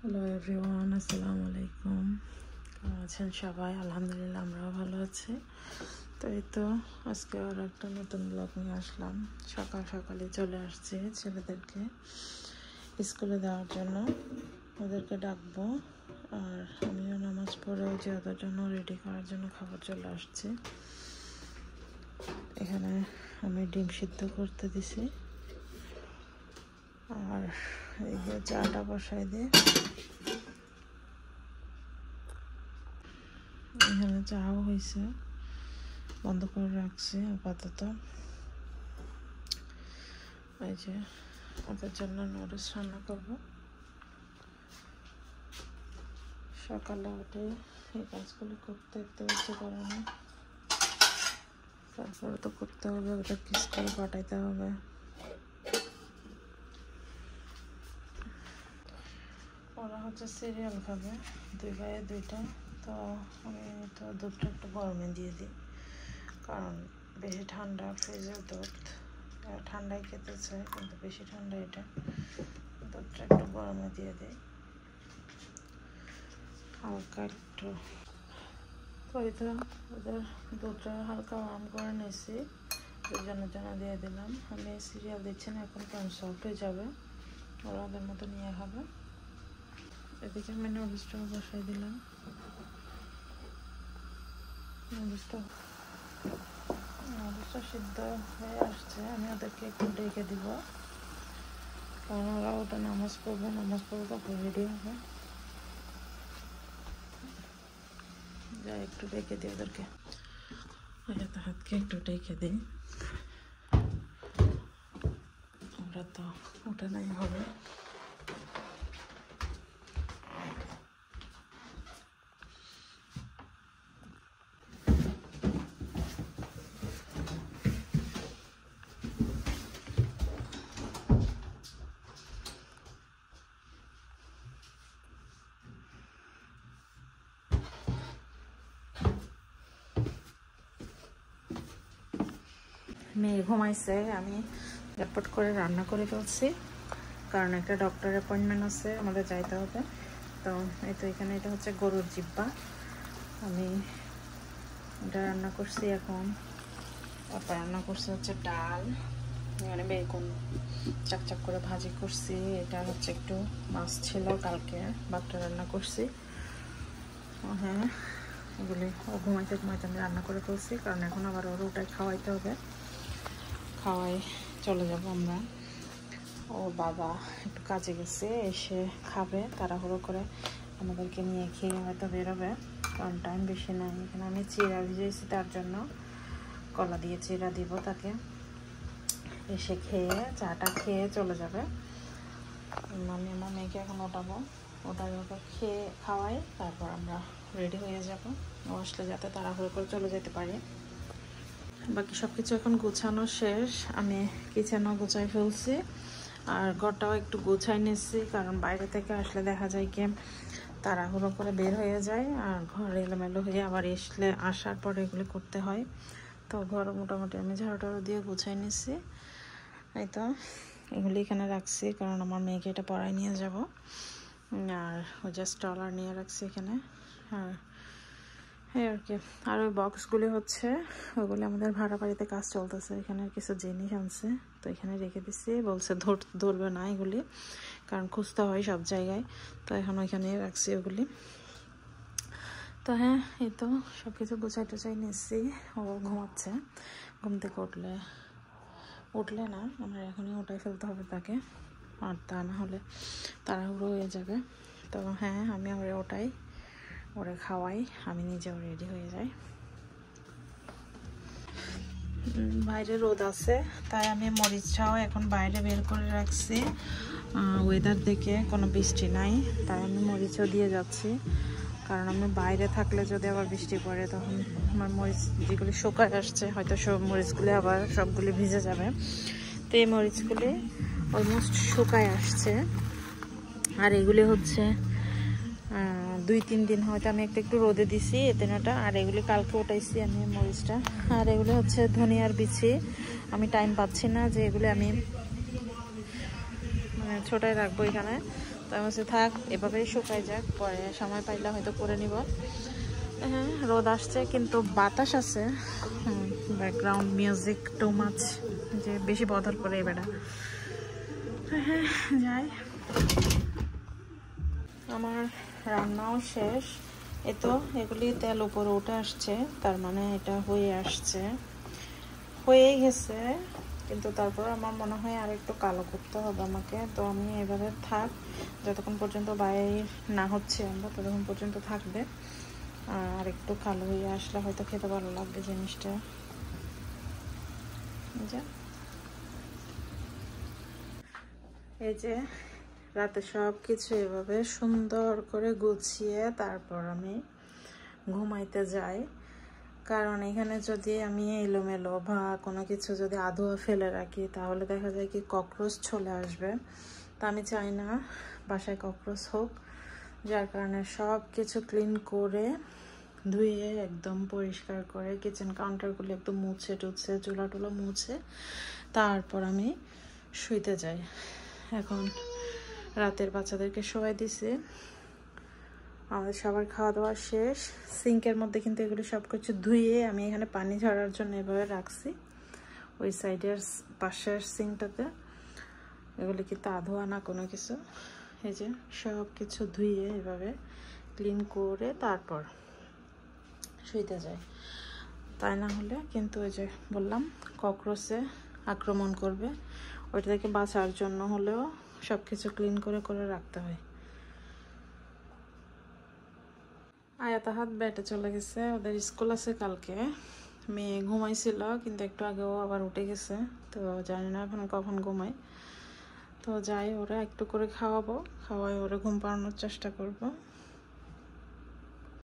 Hello everyone, আসসালামু আলাইকুম। কেমন আছেন সবাই? আলহামদুলিল্লাহ, আমরাও ভালো আছি। তো এই তো আজকে আর একটা নতুন ব্লগ নিয়ে আসলাম। সকাল সকালে চলে আসছি ছেলেদেরকে স্কুলে দেওয়ার জন্য, ওদেরকে ডাকবো। আর আমিও নামাজ পড়ে যে ওদের জন্য রেডি করার জন্য খাবার চলে আসছি। এখানে আমি ডিম সিদ্ধ করতে দিছি, আর এই যে চাটা বসাই দিয়ে এখানে চাও হয়েছে, বন্ধ করে রাখছি আপাতত। এই যে ওদের জন্য নুডলস রান্না করবো। সকালে উঠে এই কাজগুলো করতে ইচ্ছে করে না, তারপরে তো করতে হবে, ওদেরকে স্কুলে পাঠাইতে হবে। ওরা হচ্ছে সিরিয়াল খাবে, দুই ভাইয়ে দুইটা। তো আমি তো দুধটা একটু গরমে দিয়ে দিই, কারণ বেশি ঠান্ডা ফ্রিজের দুধ ঠান্ডায় খেতে চায়, কিন্তু বেশি ঠান্ডা এটা, দুধটা একটু গরমে দিয়ে দিই হালকা একটু। তো ওদের দুধটা হালকা গরম করে নিয়েছি, দুজনের জন্য দিয়ে দিলাম। আমি সিরিয়াল দিচ্ছি না এখন, কারণ সফট হয়ে যাবে, ওরা ওদের মতো নিয়ে খাবে। এদিকে আমি নুডলসটা বসাই দিলাম। নুডলসটা সিদ্ধ হয়ে আসছে, আমি ওদেরকে একটু ডেকে দিব, কারণ ওরা ওটা নামাজ পড়বে তারপর রেডি হবে। যাই একটু ডেকে দিই ওদেরকে, হাতকে একটু ডেকে দিই, ওরা তো ওটা নাই হবে। মেয়ে ঘুমাইছে, আমি ঝটপট করে রান্না করে ফেলছি, কারণ একটা ডক্টর অ্যাপয়েন্টমেন্ট আছে, আমাদের যাইতে হবে। তো এই তো এখানে এটা হচ্ছে গরুর জিব্বা, আমি এটা রান্না করছি এখন। তারপর রান্না করছি হচ্ছে ডাল, মানে বেগুন চাকচাক করে ভাজি করছি। এটা হচ্ছে একটু মাছ ছিল কালকে, ভাতটা রান্না করছি। হ্যাঁ, এগুলি ও ঘুমাইতে আমি রান্না করে ফেলছি, কারণ এখন আবার ওর ওটাই খাওয়াইতে হবে, খাওয়াই চলে যাব আমরা। ও বাবা একটু কাজে গেছে, এসে খাবে, তাড়াহুড়ো করে আমাদেরকে নিয়ে খেয়ে হয়তো বেরোবে, কারণ টাইম বেশি নাই। এখানে আমি চিড়া ভিজেছি, তার জন্য কলা দিয়ে চিড়া দিব তাকে, এসে খেয়ে চাটা খেয়ে চলে যাবে। আমি আমার মেয়েকে এখন ওটাই ওকে খাওয়াই, তারপর আমরা রেডি হয়ে যাব, ও আসলে যাতে তাড়াহুড়ো করে চলে যেতে পারি। বাকি সব কিছু এখন গোছানো শেষ, আমি কিচেনও গোছাই ফেলছি, আর ঘরটাও একটু গোছাই নিচ্ছি, কারণ বাইরে থেকে আসলে দেখা যায় কি তাড়াহুড়ো করে বের হয়ে যায়, আর ঘর এলোমেলো হয়ে আবার আসার পরে এগুলো করতে হয়। তো ঘর মোটামুটি আমি ঝাড়ু দিয়ে গোছাই নিচ্ছি। এই তো এগুলি এখানে রাখছি, কারণ আমার মেয়েকে এটা পড়ায় নিয়ে যাব, আর ও জাস্ট স্টলার নিয়ে রাখছি এখানে। আর হ্যাঁ আর কি, আর ওই বক্সগুলি হচ্ছে ওইগুলি আমাদের ভাড়া বাড়িতে কাজ চলতেছে, এখানে কিছু জিনিস আনছে, তো এখানে রেখে দিচ্ছি। বলছে ধরবে না এগুলি, কারণ খুঁজতে হয় সব জায়গায়, তো এখন ওইখানে রাখছি ওগুলি। তো হ্যাঁ, এই তো সব কিছু গুছাই নিচ্ছি। ও ঘুমাচ্ছে, ঘুম থেকে উঠলে না আমার এখনই ওটাই ফেলতে হবে তাকে, আর তা না হলে তাড়াহুড়ো হয়ে যাবে। তো হ্যাঁ, আমি ওরে খাওয়াই, আমি নিজেও রেডি হয়ে যাই। বাইরে রোদ আছে, তাই আমি মরিচটাও এখন বাইরে বের করে রাখছি। ওয়েদার দেখে কোনো বৃষ্টি নাই, তাই আমি মরিচও দিয়ে যাচ্ছি, কারণ আমি বাইরে থাকলে যদি আবার বৃষ্টি পড়ে, তখন আমার মরিচ যেগুলি শুকায় আসছে, হয়তো সব মরিচগুলি আবার সবগুলি ভিজে যাবে। তো এই মরিচগুলি অলমোস্ট শুকায় আসছে, আর এগুলি হচ্ছে 2-3 দিন হয়তো আমি একটু রোদে দিছি এতেনাটা, আর এগুলি কালকে উঠাইছি আমি মরিচটা। আর এগুলো হচ্ছে ধনিয়ার বিচি, আমি টাইম পাচ্ছি না যে এগুলি আমি মানে ছোটায় রাখবো এখানে, তাই বলছে থাক এভাবেই শুকাই যাক, পরে সময় পাইলে হয়তো করে নিব। হ্যাঁ রোদ আসছে কিন্তু বাতাস আছে, ব্যাকগ্রাউন্ড মিউজিক টু মাচ, যে বেশি বদল করে এবারে। হ্যাঁ যাই, আমার রান্নাও শেষ। এ তো এগুলি তেল উপরে উঠে আসছে, তার মানে এটা হয়ে আসছে, হয়েই গেছে। কিন্তু তারপর আমার মনে হয় আর একটু কালো করতে হবে আমাকে। তো আমি এবারে থাক, যতক্ষণ পর্যন্ত বাইরে না হচ্ছে আমরা ততক্ষণ পর্যন্ত থাকবে। আর একটু কালো হয়ে আসলে হয়তো খেতে ভালো লাগবে জিনিসটা। এই যে রাতে সব কিছু এভাবে সুন্দর করে গুছিয়ে তারপর আমি ঘুমাইতে যাই। কারণ এখানে যদি আমি এলোমেলো বা কোনো কিছু যদি আধোয়া ফেলে রাখি তাহলে দেখা যায় কি ককরোচ চলে আসবে। তা আমি চাই না বাসায় ককরোচ হোক, যার কারণে সব কিছু ক্লিন করে ধুয়ে একদম পরিষ্কার করে কিচেন কাউন্টারগুলো একদম মুছে টুছে চুলা টুলা মুছে তারপর আমি শুইতে যাই। এখন রাতের বাচ্চাদেরকে শোয়াই দিছি, আমাদের সবার খাওয়া দাওয়া শেষ। সিঙ্কের মধ্যে কিন্তু এগুলো সব কিছু ধুয়ে আমি এখানে পানি ঝরার জন্য এভাবে রাখছি, ওই সাইডের পাশের সিঙ্কটাতে। এগুলি কিন্তু আধোয়া না কোনো কিছু। এই যে সব কিছু ধুয়ে এভাবে ক্লিন করে তারপর শুইতে যায়, তাই না হলে কিন্তু ওই যে বললাম ককরোচে আক্রমণ করবে, ওইটা থেকে বাঁচার জন্য হলেও সব কিছু ক্লিন করে করে রাখতে হয়। আয়াতাহাত বেটে চলে গেছে, ওদের স্কুল আছে কালকে। মেয়ে ঘুমাইছিল কিন্তু একটু আগেও আবার উঠে গেছে, তো জানি না এখন কখন ঘুমাই। তো যাই, ওরা একটু করে খাওয়াবো, খাওয়াই ওরা ঘুম পাড়ানোর চেষ্টা করব।